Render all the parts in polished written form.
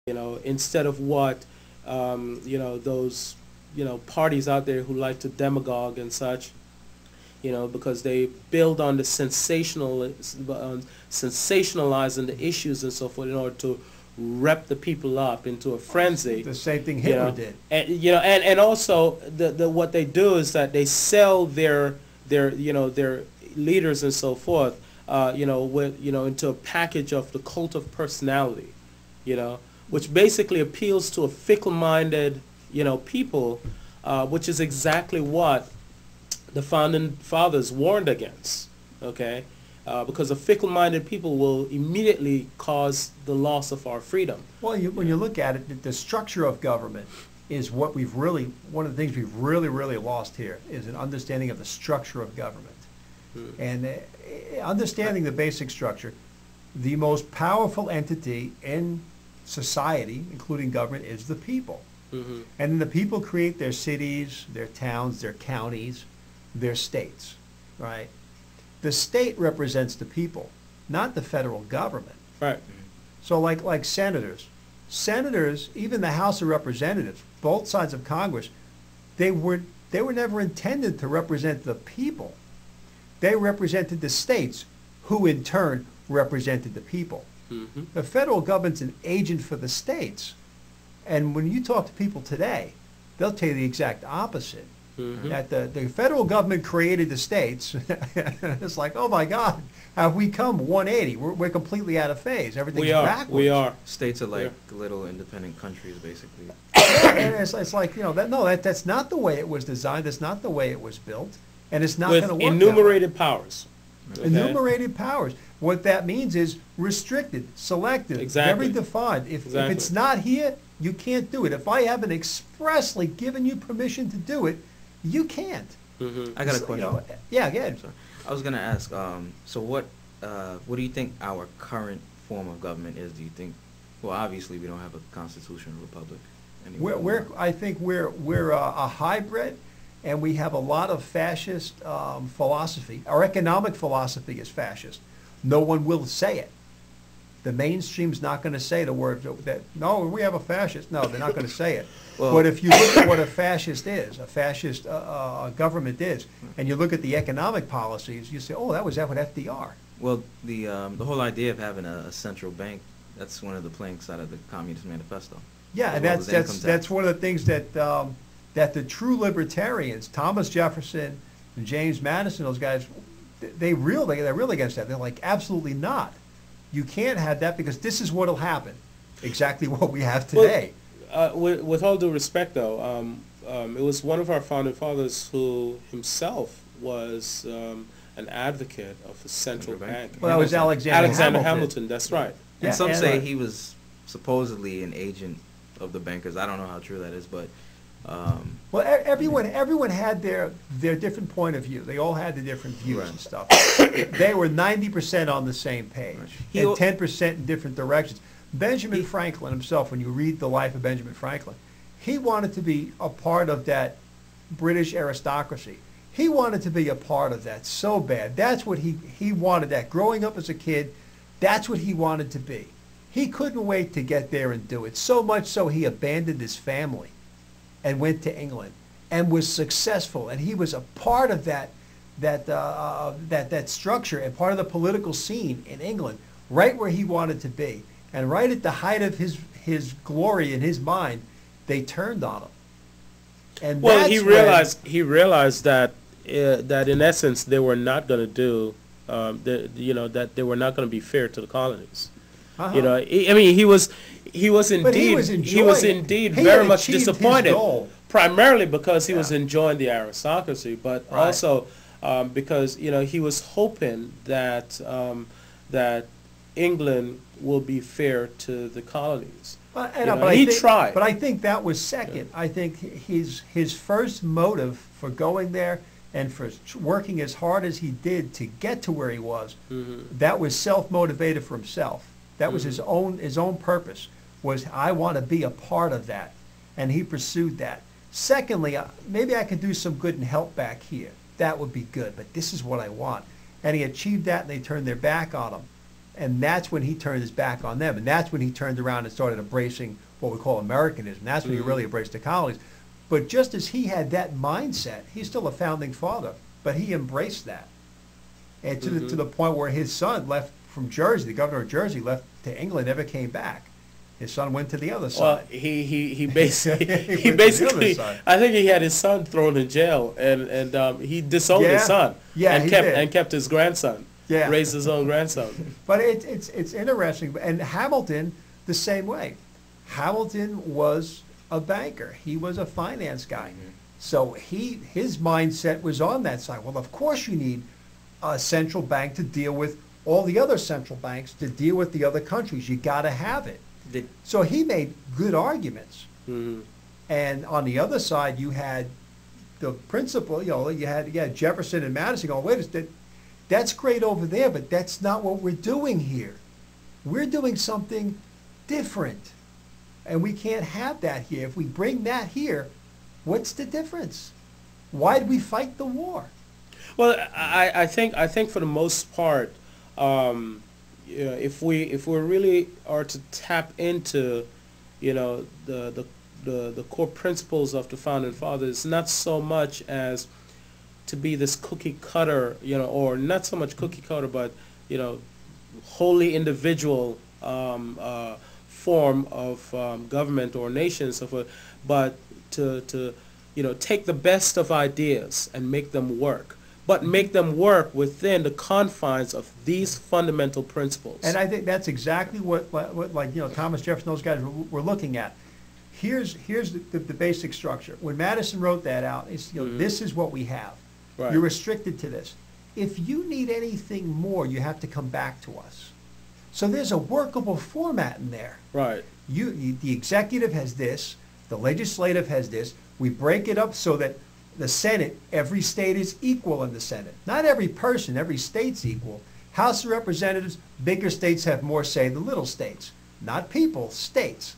instead of what, those, parties out there who like to demagogue and such, because they build on the sensationalizing the issues and so forth in order to rep the people up into a frenzy. The same thing Hitler did. And, and also what they do is that they sell their leaders and so forth, into a package of the cult of personality, which basically appeals to a fickle-minded, people, which is exactly what the founding fathers warned against, okay? Because a fickle-minded people will immediately cause the loss of our freedom. Well, when you look at it, the structure of government is what one of the things we've really lost here is an understanding of the structure of government. And understanding the basic structure, the most powerful entity in society, including government, is the people. And then the people create their cities, their towns, their counties, their states, right? The state represents the people, not the federal government. Right. So like senators, even the House of Representatives, both sides of Congress, they were never intended to represent the people. They represented the states, who in turn represented the people. The federal government's an agent for the states. And when you talk to people today, they'll tell you the exact opposite. That the federal government created the states. It's like, oh my God, have we come 180? We're completely out of phase. Everything's backwards. We are. States are like little independent countries, basically. And it's like, that's not the way it was designed. That's not the way it was built. And it's not going to work. With enumerated powers. Okay. Enumerated powers. What that means is restricted, selective, very defined. If it's not here, you can't do it. If I haven't expressly given you permission to do it, you can't. I got a question. Yeah, go ahead. I was going to ask, so what do you think our current form of government is? Do you think, well, obviously we don't have a constitutional republic anymore. I think we're a hybrid, and we have a lot of fascist philosophy. Our economic philosophy is fascist. No one will say it. The mainstream's not going to say the word that, no, we have a fascist. No, they're not going to say it. Well, but if you look at what a fascist is, a fascist government is, and you look at the economic policies, you say, oh, that was with FDR. Well, the whole idea of having a central bank, that's one of the planks out of the Communist Manifesto. Yeah, and that's one of the things that that the true libertarians, Thomas Jefferson and James Madison, those guys, they're really against that. They're like, absolutely not. You can't have that because this is what will happen. Exactly what we have today. Well, with all due respect, though, it was one of our founding fathers who himself was an advocate of a central bank. Well, that was Alexander Hamilton. That's right. And some say he was supposedly an agent of the bankers. I don't know how true that is, but well, everyone had their different point of view. They all had the different views and stuff. They were 90% on the same page and 10% in different directions. Benjamin Franklin himself, when you read the life of Benjamin Franklin, he wanted to be a part of that British aristocracy. He wanted to be a part of that so bad. That's what he wanted. That growing up as a kid, that's what he wanted to be. He couldn't wait to get there and do it. So much so he abandoned his family and went to England and was successful. And he was a part of that structure and part of the political scene in England, right where he wanted to be. And right at the height of his glory in his mind, they turned on him. And well, he realized that in essence they were not going to do that they were not going to be fair to the colonies. He was indeed very much disappointed, primarily because he was enjoying the aristocracy, but also because he was hoping that England will be fair to the colonies. He tried. But I think that was second. I think his first motive for going there and for working as hard as he did to get to where he was, that was self-motivated for himself. That was his own purpose, was I want to be a part of that. And he pursued that. Secondly, maybe I could do some good and help back here. That would be good, but this is what I want. And he achieved that, and they turned their back on him. And that's when he turned his back on them. And that's when he turned around and started embracing what we call Americanism. That's when he really embraced the colonies. But just as he had that mindset, he's still a founding father, but he embraced that. And to the point where his son left from Jersey, the governor of Jersey left to England, never came back. His son went to the other side. Well, he basically I think he had his son thrown in jail, and he disowned his son, and kept his grandson, raised his own grandson. But it's interesting, and Hamilton the same way. Hamilton was a banker. He was a finance guy, so his mindset was on that side. Well, of course you need a central bank to deal with all the other central banks, to deal with the other countries. You got to have it. So he made good arguments. And on the other side, you had the principal, you had Jefferson and Madison going, wait a minute, that's great over there, but that's not what we're doing here. We're doing something different. And we can't have that here. If we bring that here, what's the difference? Why did we fight the war? Well, I think for the most part, if we really are to tap into, the core principles of the founding fathers, not so much as to be this cookie cutter, or not so much cookie cutter, but wholly individual form of government or nation, so forth, but to take the best of ideas and make them work. But make them work within the confines of these fundamental principles. And I think that's exactly what Thomas Jefferson, those guys were looking at. Here's the basic structure. When Madison wrote that out, it's this is what we have. Right. You're restricted to this. If you need anything more, you have to come back to us. So there's a workable format in there. Right. The executive has this, the legislative has this. We break it up so that the Senate, every state is equal in the Senate. Not every person, every state's equal. House of Representatives, bigger states have more say than little states. Not people, states.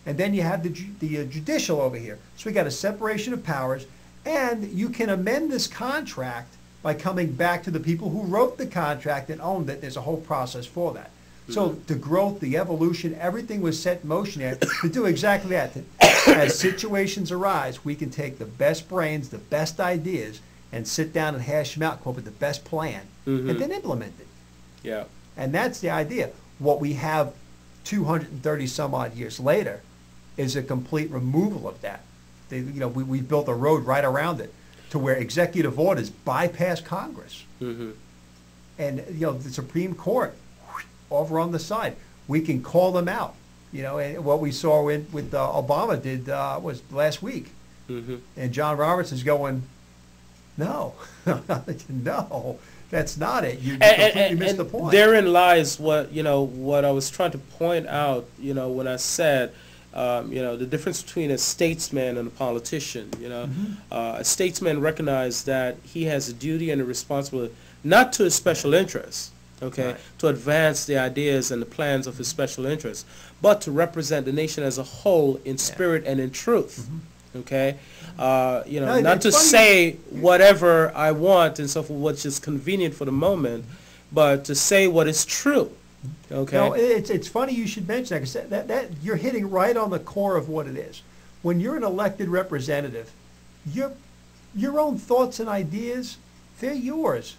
And then you have the judicial over here. So we got a separation of powers, and you can amend this contract by coming back to the people who wrote the contract and owned it. There's a whole process for that. So the growth, the evolution, everything was set in motion there to do exactly that. As situations arise, we can take the best brains, the best ideas, and sit down and hash them out, come up with the best plan, and then implement it. Yeah. And that's the idea. What we have 230 some odd years later is a complete removal of that. We built a road right around it to where executive orders bypass Congress. And the Supreme Court over on the side, we can call them out. And what we saw with Obama did was last week. And John Roberts is going, no, no, that's not it. You completely missed the point. Therein lies what I was trying to point out. When I said, the difference between a statesman and a politician. A statesman recognizes that he has a duty and a responsibility not to his special interests. To advance the ideas and the plans of his special interests, but to represent the nation as a whole in spirit and in truth. Not to say whatever I want and so forth, which is convenient for the moment, but to say what is true. No, it's funny you should mention that, because that you're hitting right on the core of what it is. When you're an elected representative, your own thoughts and ideas, they're yours.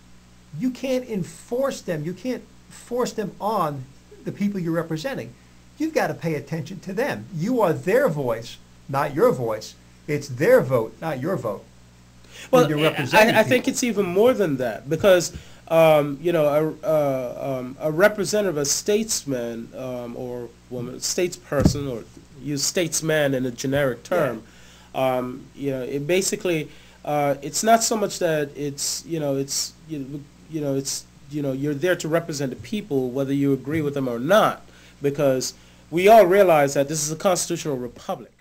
You can't enforce them. You can't force them on the people you're representing. You've got to pay attention to them. You are their voice, not your voice. It's their vote, not your vote. Well, I think it's even more than that, because a representative, a statesman or woman, statesperson, or use statesman in a generic term. It basically it's not so much that you're there to represent the people, whether you agree with them or not, because we all realize that this is a constitutional republic.